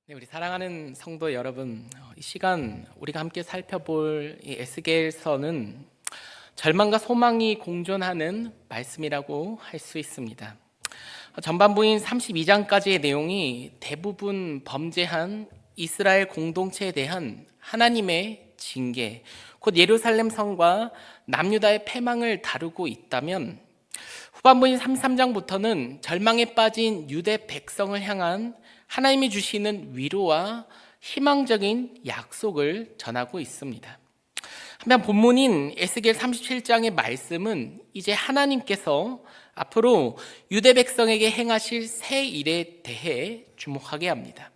네, 우리 사랑하는 성도 여러분, 이 시간 우리가 함께 살펴볼 이 에스겔서는 절망과 소망이 공존하는 말씀이라고 할 수 있습니다. 전반부인 32장까지의 내용이 대부분 범죄한 이스라엘 공동체에 대한 하나님의 징계, 곧 예루살렘 성과 남유다의 패망을 다루고 있다면, 후반부인 33장부터는 절망에 빠진 유대 백성을 향한 하나님이 주시는 위로와 희망적인 약속을 전하고 있습니다. 한편 본문인 에스겔 37장의 말씀은 이제 하나님께서 앞으로 유대 백성에게 행하실 새 일에 대해 주목하게 합니다.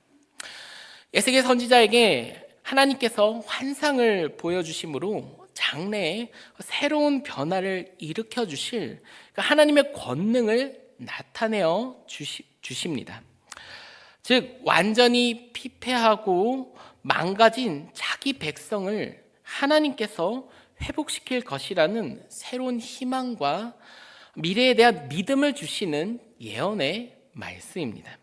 에스겔 선지자에게 하나님께서 환상을 보여주심으로 장래에 새로운 변화를 일으켜 주실 하나님의 권능을 나타내어 주십니다. 즉 완전히 피폐하고 망가진 자기 백성을 하나님께서 회복시킬 것이라는 새로운 희망과 미래에 대한 믿음을 주시는 예언의 말씀입니다.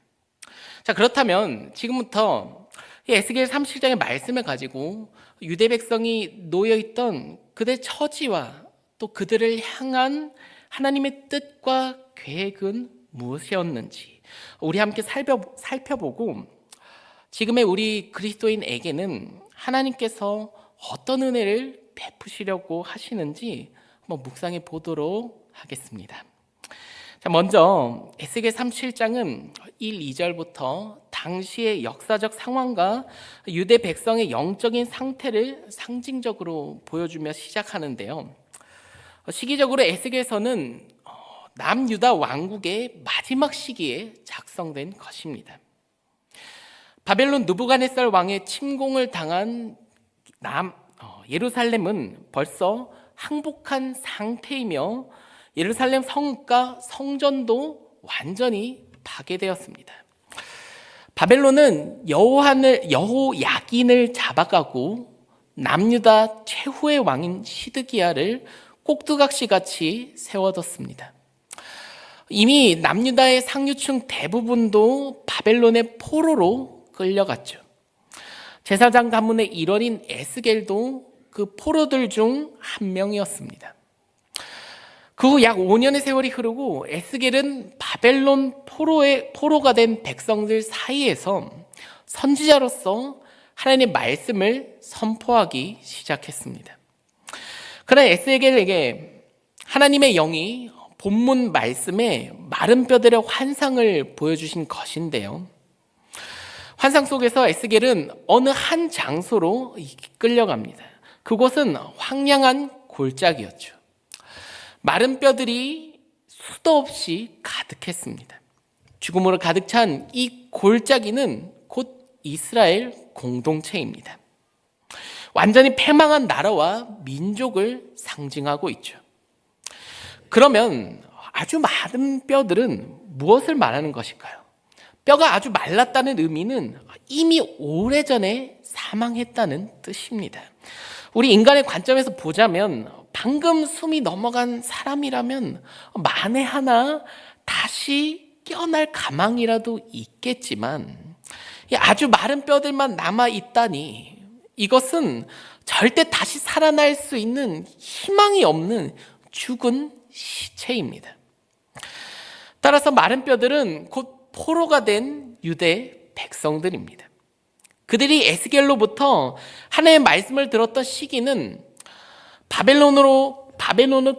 자, 그렇다면 지금부터 에스겔 37장의 말씀을 가지고 유대 백성이 놓여있던 그들의 처지와 또 그들을 향한 하나님의 뜻과 계획은 무엇이었는지 우리 함께 살펴보고, 지금의 우리 그리스도인에게는 하나님께서 어떤 은혜를 베푸시려고 하시는지 한번 묵상해 보도록 하겠습니다. 자, 먼저 에스겔 37장은 1, 2절부터 당시의 역사적 상황과 유대 백성의 영적인 상태를 상징적으로 보여주며 시작하는데요. 시기적으로 에스겔서는 남유다 왕국의 마지막 시기에 작성된 것입니다. 바벨론 느부갓네살 왕의 침공을 당한 예루살렘은 벌써 항복한 상태이며 예루살렘 성읍과 성전도 완전히 파괴되었습니다. 바벨론은 여호야긴을 잡아가고 남유다 최후의 왕인 시드기야를 꼭두각시같이 세워뒀습니다. 이미 남유다의 상류층 대부분도 바벨론의 포로로 끌려갔죠. 제사장 가문의 일원인 에스겔도 그 포로들 중 한 명이었습니다. 그 후 약 5년의 세월이 흐르고 에스겔은 바벨론 포로가 된 백성들 사이에서 선지자로서 하나님의 말씀을 선포하기 시작했습니다. 그러나 에스겔에게 하나님의 영이 본문 말씀에 마른 뼈들의 환상을 보여주신 것인데요. 환상 속에서 에스겔은 어느 한 장소로 끌려갑니다. 그곳은 황량한 골짜기였죠. 마른 뼈들이 수도 없이 가득했습니다. 죽음으로 가득 찬 이 골짜기는 곧 이스라엘 공동체입니다. 완전히 패망한 나라와 민족을 상징하고 있죠. 그러면 아주 마른 뼈들은 무엇을 말하는 것일까요? 뼈가 아주 말랐다는 의미는 이미 오래전에 사망했다는 뜻입니다. 우리 인간의 관점에서 보자면 방금 숨이 넘어간 사람이라면 만에 하나 다시 깨어날 가망이라도 있겠지만 아주 마른 뼈들만 남아있다니 이것은 절대 다시 살아날 수 있는 희망이 없는 죽은 시체입니다. 따라서 마른 뼈들은 곧 포로가 된 유대 백성들입니다. 그들이 에스겔로부터 하나님의 말씀을 들었던 시기는 바벨론으로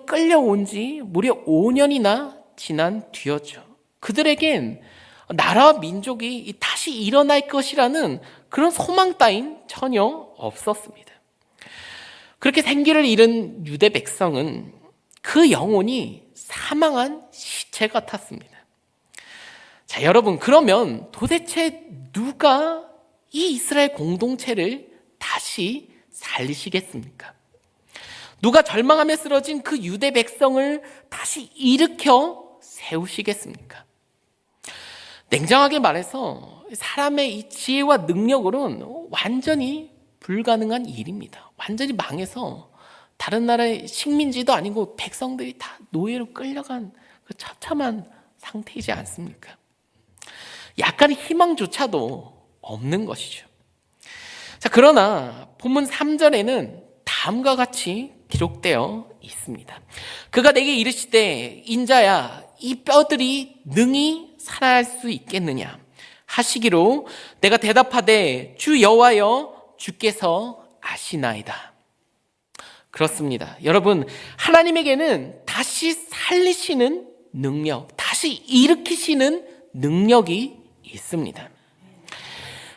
끌려온 지 무려 5년이나 지난 뒤였죠. 그들에겐 나라와 민족이 다시 일어날 것이라는 그런 소망 따윈 전혀 없었습니다. 그렇게 생기를 잃은 유대 백성은 그 영혼이 사망한 시체 같았습니다. 자, 여러분, 그러면 도대체 누가 이 이스라엘 공동체를 다시 살리시겠습니까? 누가 절망하며 쓰러진 그 유대 백성을 다시 일으켜 세우시겠습니까? 냉정하게 말해서 사람의 이 지혜와 능력으로는 완전히 불가능한 일입니다. 완전히 망해서 다른 나라의 식민지도 아니고 백성들이 다 노예로 끌려간 그 처참한 상태이지 않습니까? 약간의 희망조차도 없는 것이죠. 자, 그러나 본문 3절에는 다음과 같이 기록되어 있습니다. 그가 내게 이르시되 인자야 이 뼈들이 능히 살아날 수 있겠느냐 하시기로 내가 대답하되 주 여호와여 주께서 아시나이다. 그렇습니다. 여러분, 하나님에게는 다시 살리시는 능력, 다시 일으키시는 능력이 있습니다.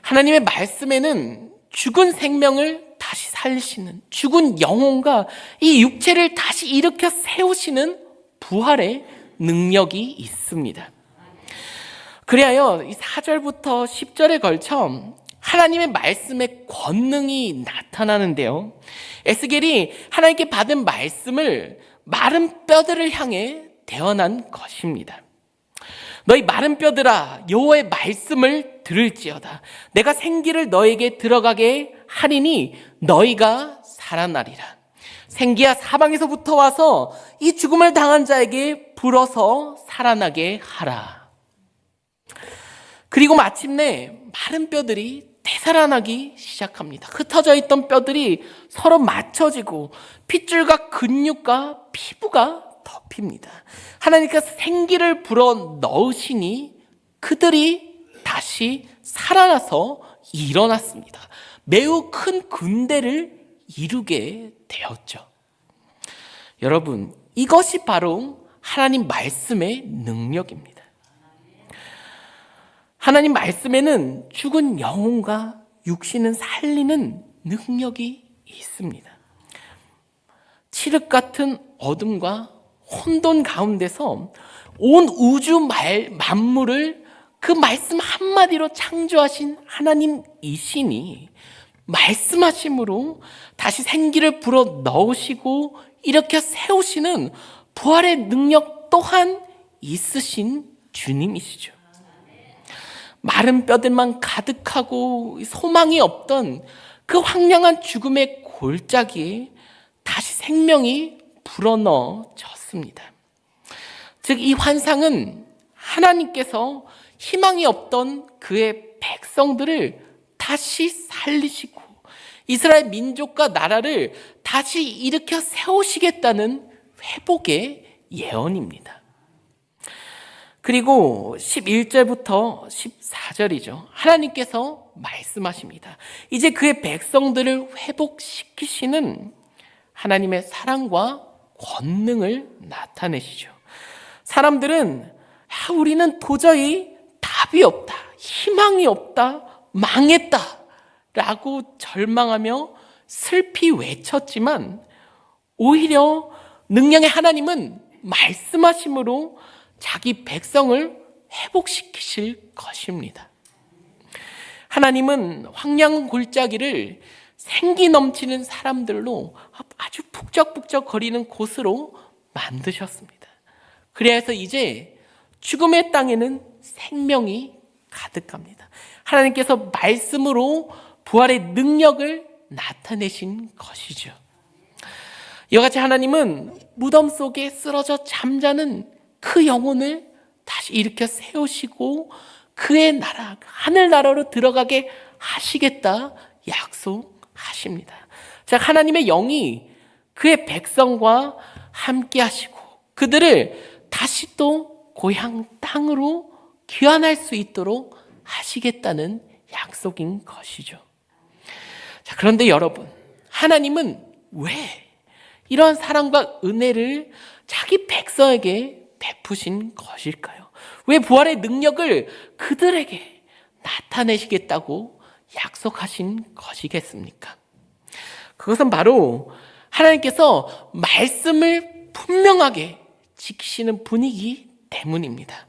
하나님의 말씀에는 죽은 생명을 다시 살리시는, 죽은 영혼과 이 육체를 다시 일으켜 세우시는 부활의 능력이 있습니다. 그리하여 이 4절부터 10절에 걸쳐 하나님의 말씀의 권능이 나타나는데요. 에스겔이 하나님께 받은 말씀을 마른 뼈들을 향해 대언한 것입니다. 너희 마른 뼈들아 여호와의 말씀을 들을지어다. 내가 생기를 너에게 들어가게 하리니 너희가 살아나리라. 생기야 사방에서부터 와서 이 죽음을 당한 자에게 불어서 살아나게 하라. 그리고 마침내 마른 뼈들이 되살아나기 시작합니다. 흩어져 있던 뼈들이 서로 맞춰지고 핏줄과 근육과 피부가 덮입니다. 하나님께서 생기를 불어 넣으시니 그들이 다시 살아나서 일어났습니다. 매우 큰 군대를 이루게 되었죠. 여러분, 이것이 바로 하나님 말씀의 능력입니다. 하나님 말씀에는 죽은 영혼과 육신을 살리는 능력이 있습니다. 칠흑 같은 어둠과 혼돈 가운데서 온 우주 만물을 그 말씀 한마디로 창조하신 하나님이시니 말씀하심으로 다시 생기를 불어 넣으시고 일으켜 세우시는 부활의 능력 또한 있으신 주님이시죠. 마른 뼈들만 가득하고 소망이 없던 그 황량한 죽음의 골짜기에 다시 생명이 불어넣어졌습니다. 즉, 이 환상은 하나님께서 희망이 없던 그의 백성들을 다시 살리시고 이스라엘 민족과 나라를 다시 일으켜 세우시겠다는 회복의 예언입니다. 그리고 11절부터 14절이죠. 하나님께서 말씀하십니다. 이제 그의 백성들을 회복시키시는 하나님의 사랑과 권능을 나타내시죠. 사람들은 우리는 도저히 답이 없다, 희망이 없다, 망했다 라고 절망하며 슬피 외쳤지만 오히려 능력의 하나님은 말씀하심으로 자기 백성을 회복시키실 것입니다. 하나님은 황량 골짜기를 생기 넘치는 사람들로 아주 북적북적 거리는 곳으로 만드셨습니다. 그래서 이제 죽음의 땅에는 생명이 가득합니다. 하나님께서 말씀으로 부활의 능력을 나타내신 것이죠. 이와 같이 하나님은 무덤 속에 쓰러져 잠자는 그 영혼을 다시 일으켜 세우시고 그의 나라, 하늘나라로 들어가게 하시겠다 약속하십니다. 자, 하나님의 영이 그의 백성과 함께 하시고 그들을 다시 또 고향 땅으로 귀환할 수 있도록 하시겠다는 약속인 것이죠. 자, 그런데 여러분, 하나님은 왜 이런 사랑과 은혜를 자기 백성에게 베푸신 것일까요? 왜 부활의 능력을 그들에게 나타내시겠다고 약속하신 것이겠습니까? 그것은 바로 하나님께서 말씀을 분명하게 지키시는 분이기 때문입니다.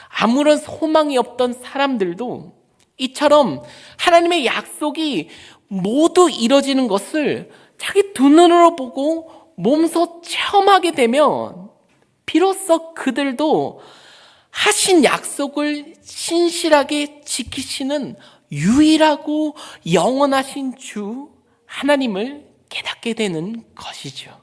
아무런 소망이 없던 사람들도 이처럼 하나님의 약속이 모두 이뤄지는 것을 자기 두 눈으로 보고 몸소 체험하게 되면 비로소 그들도 하신 약속을 신실하게 지키시는 유일하고 영원하신 주 하나님을 깨닫게 되는 것이죠.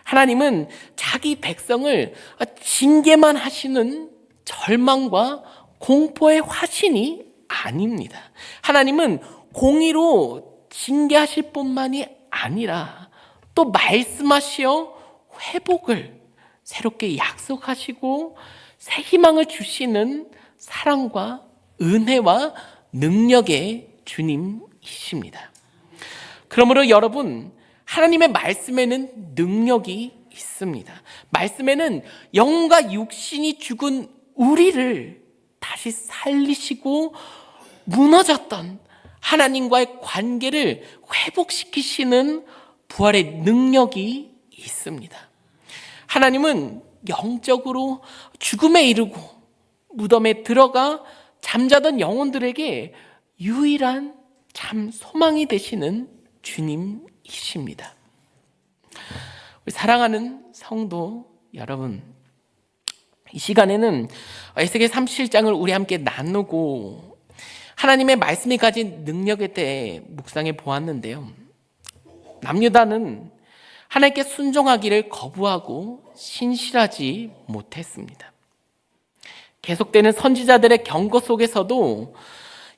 하나님은 자기 백성을 징계만 하시는 절망과 공포의 화신이 아닙니다. 하나님은 공의로 징계하실 뿐만이 아니라 또 말씀하시어 회복을 새롭게 약속하시고 새 희망을 주시는 사랑과 은혜와 능력의 주님이십니다. 그러므로 여러분, 하나님의 말씀에는 능력이 있습니다. 말씀에는 영과 육신이 죽은 우리를 다시 살리시고 무너졌던 하나님과의 관계를 회복시키시는 부활의 능력이 있습니다. 하나님은 영적으로 죽음에 이르고 무덤에 들어가 잠자던 영혼들에게 유일한 참 소망이 되시는 주님이십니다. 우리 사랑하는 성도 여러분, 이 시간에는 에스겔 37장을 우리 함께 나누고 하나님의 말씀이 가진 능력에 대해 묵상해 보았는데요. 남유다는 하나님께 순종하기를 거부하고 신실하지 못했습니다. 계속되는 선지자들의 경고 속에서도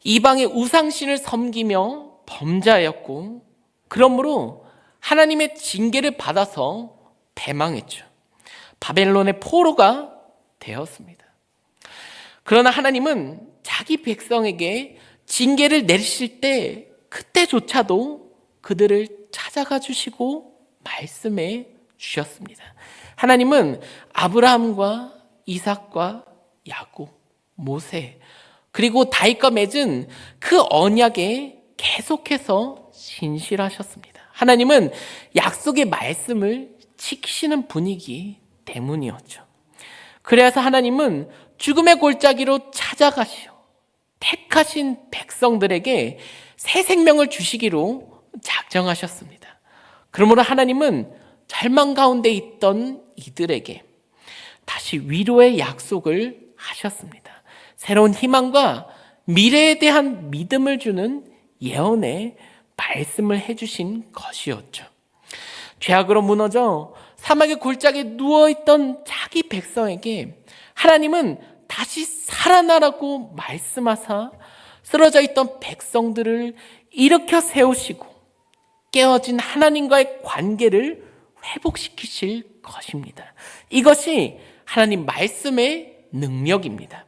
이방의 우상신을 섬기며 범죄하였고, 그러므로 하나님의 징계를 받아서 패망했죠. 바벨론의 포로가 되었습니다. 그러나 하나님은 자기 백성에게 징계를 내리실 때 그때조차도 그들을 찾아가 주시고 말씀해 주셨습니다. 하나님은 아브라함과 이삭과 야곱, 모세, 그리고 다윗과 맺은 그 언약에 계속해서 신실하셨습니다. 하나님은 약속의 말씀을 지키시는 분이기 때문이었죠. 그래서 하나님은 죽음의 골짜기로 찾아가시어 택하신 백성들에게 새 생명을 주시기로 작정하셨습니다. 그러므로 하나님은 절망 가운데 있던 이들에게 다시 위로의 약속을 하셨습니다. 새로운 희망과 미래에 대한 믿음을 주는 예언의 말씀을 해주신 것이었죠. 죄악으로 무너져 사막의 골짜기에 누워있던 자기 백성에게 하나님은 다시 살아나라고 말씀하사 쓰러져 있던 백성들을 일으켜 세우시고 깨어진 하나님과의 관계를 회복시키실 것입니다. 이것이 하나님 말씀의 능력입니다.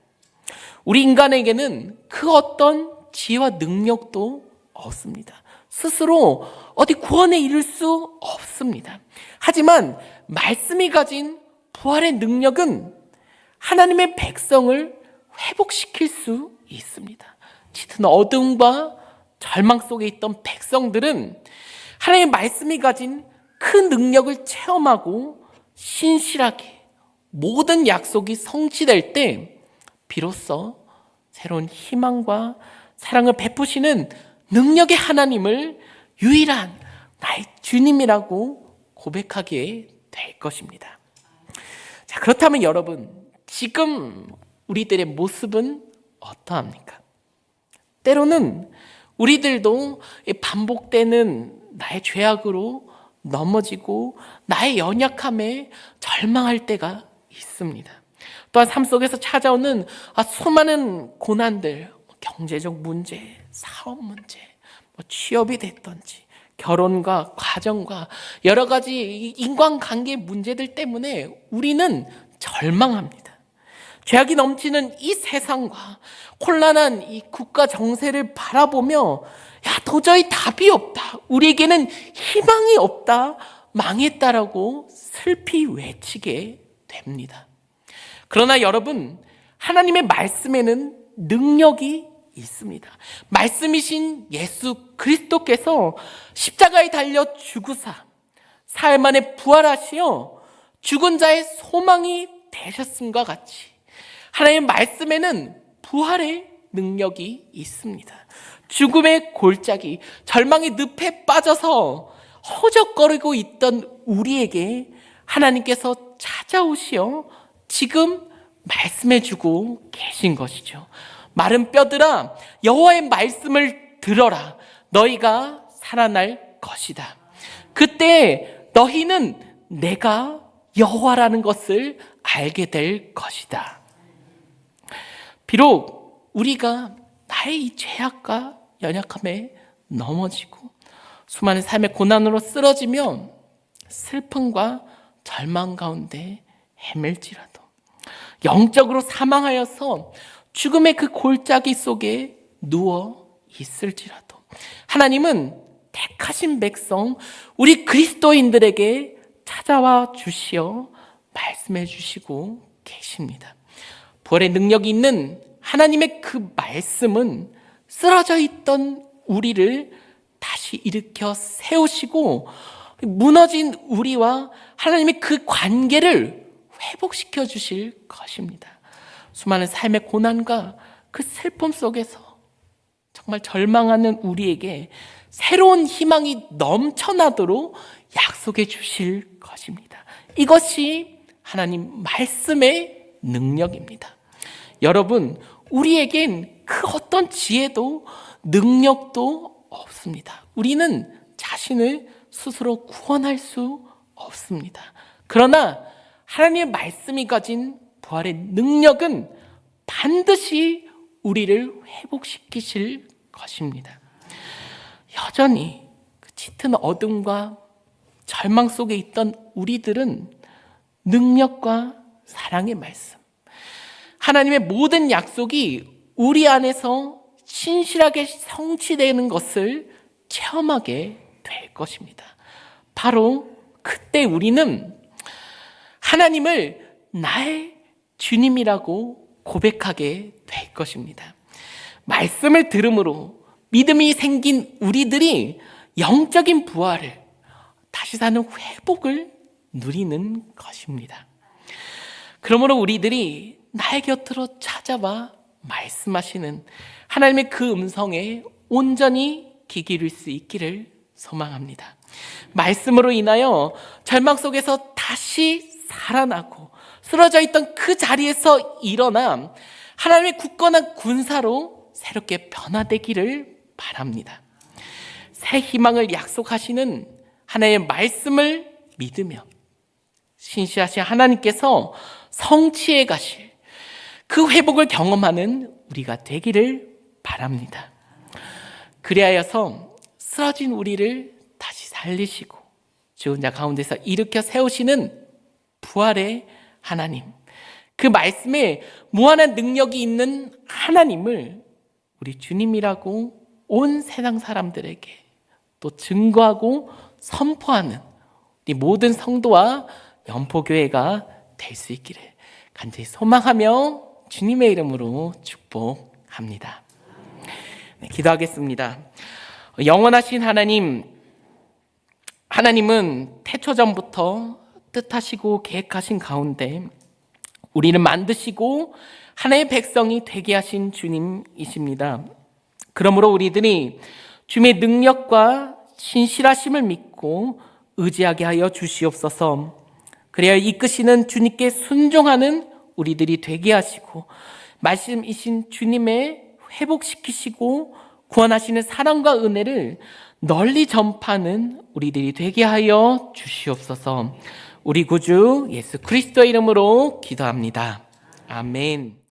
우리 인간에게는 그 어떤 지혜와 능력도 없습니다. 스스로 어디 구원에 이를 수 없습니다. 하지만 말씀이 가진 부활의 능력은 하나님의 백성을 회복시킬 수 있습니다. 짙은 어둠과 절망 속에 있던 백성들은 하나님의 말씀이 가진 그 능력을 체험하고 신실하게 모든 약속이 성취될 때 비로소 새로운 희망과 사랑을 베푸시는 능력의 하나님을 유일한 나의 주님이라고 고백하게 될 것입니다. 자, 그렇다면 여러분, 지금 우리들의 모습은 어떠합니까? 때로는 우리들도 반복되는 나의 죄악으로 넘어지고 나의 연약함에 절망할 때가 있습니다. 또한 삶 속에서 찾아오는 수많은 고난들, 경제적 문제, 사업 문제, 취업이 됐던지 결혼과 가정과 여러 가지 인간관계 문제들 때문에 우리는 절망합니다. 죄악이 넘치는 이 세상과 혼란한 이 국가 정세를 바라보며 도저히 답이 없다, 우리에게는 희망이 없다, 망했다라고 슬피 외치게 됩니다. 그러나 여러분, 하나님의 말씀에는 능력이 있습니다. 말씀이신 예수 그리스도께서 십자가에 달려 죽으사 사흘 만에 부활하시어 죽은 자의 소망이 되셨음과 같이 하나님의 말씀에는 부활의 능력이 있습니다. 죽음의 골짜기, 절망의 늪에 빠져서 허적거리고 있던 우리에게 하나님께서 찾아오시어 지금 말씀해주고 계신 것이죠. 마른 뼈들아, 여호와의 말씀을 들어라. 너희가 살아날 것이다. 그때 너희는 내가 여호와라는 것을 알게 될 것이다. 비록 우리가 나의 이 죄악과 연약함에 넘어지고 수많은 삶의 고난으로 쓰러지며 슬픔과 절망 가운데 헤맬지라도, 영적으로 사망하여서 죽음의 그 골짜기 속에 누워 있을지라도, 하나님은 택하신 백성 우리 그리스도인들에게 찾아와 주시어 말씀해 주시고 계십니다. 부활의 능력이 있는 하나님의 그 말씀은 쓰러져 있던 우리를 다시 일으켜 세우시고 무너진 우리와 하나님의 그 관계를 회복시켜 주실 것입니다. 수많은 삶의 고난과 그 슬픔 속에서 정말 절망하는 우리에게 새로운 희망이 넘쳐나도록 약속해 주실 것입니다. 이것이 하나님 말씀의 능력입니다. 여러분, 우리에겐 그 어떤 지혜도 능력도 없습니다. 우리는 자신을 스스로 구원할 수 없습니다. 그러나 하나님의 말씀이 가진 부활의 능력은 반드시 우리를 회복시키실 것입니다. 여전히 그 짙은 어둠과 절망 속에 있던 우리들은 능력과 사랑의 말씀, 하나님의 모든 약속이 우리 안에서 신실하게 성취되는 것을 체험하게 될 것입니다. 바로 그때 우리는 하나님을 나의 주님이라고 고백하게 될 것입니다. 말씀을 들음으로 믿음이 생긴 우리들이 영적인 부활을, 다시 사는 회복을 누리는 것입니다. 그러므로 우리들이 나의 곁으로 찾아와 말씀하시는 하나님의 그 음성에 온전히 귀 기울일 수 있기를 소망합니다. 말씀으로 인하여 절망 속에서 다시 살아나고 쓰러져 있던 그 자리에서 일어나 하나님의 굳건한 군사로 새롭게 변화되기를 바랍니다. 새 희망을 약속하시는 하나님의 말씀을 믿으며 신실하신 하나님께서 성취해 가실 그 회복을 경험하는 우리가 되기를 바랍니다. 그리하여서 쓰러진 우리를 다시 살리시고 죽은 자 가운데서 일으켜 세우시는 부활의 하나님, 그 말씀에 무한한 능력이 있는 하나님을 우리 주님이라고 온 세상 사람들에게 또 증거하고 선포하는 우리 모든 성도와 연포교회가 될 수 있기를 간절히 소망하며 주님의 이름으로 축복합니다. 네, 기도하겠습니다. 영원하신 하나님, 하나님은 태초전부터 뜻하시고 계획하신 가운데 우리를 만드시고 하나의 백성이 되게 하신 주님이십니다. 그러므로 우리들이 주님의 능력과 신실하심을 믿고 의지하게 하여 주시옵소서. 그래야 이끄시는 주님께 순종하는 우리들이 되게 하시고 말씀이신 주님의 회복시키시고 구원하시는 사랑과 은혜를 널리 전파하는 우리들이 되게 하여 주시옵소서. 우리 구주 예수 그리스도의 이름으로 기도합니다. 아멘.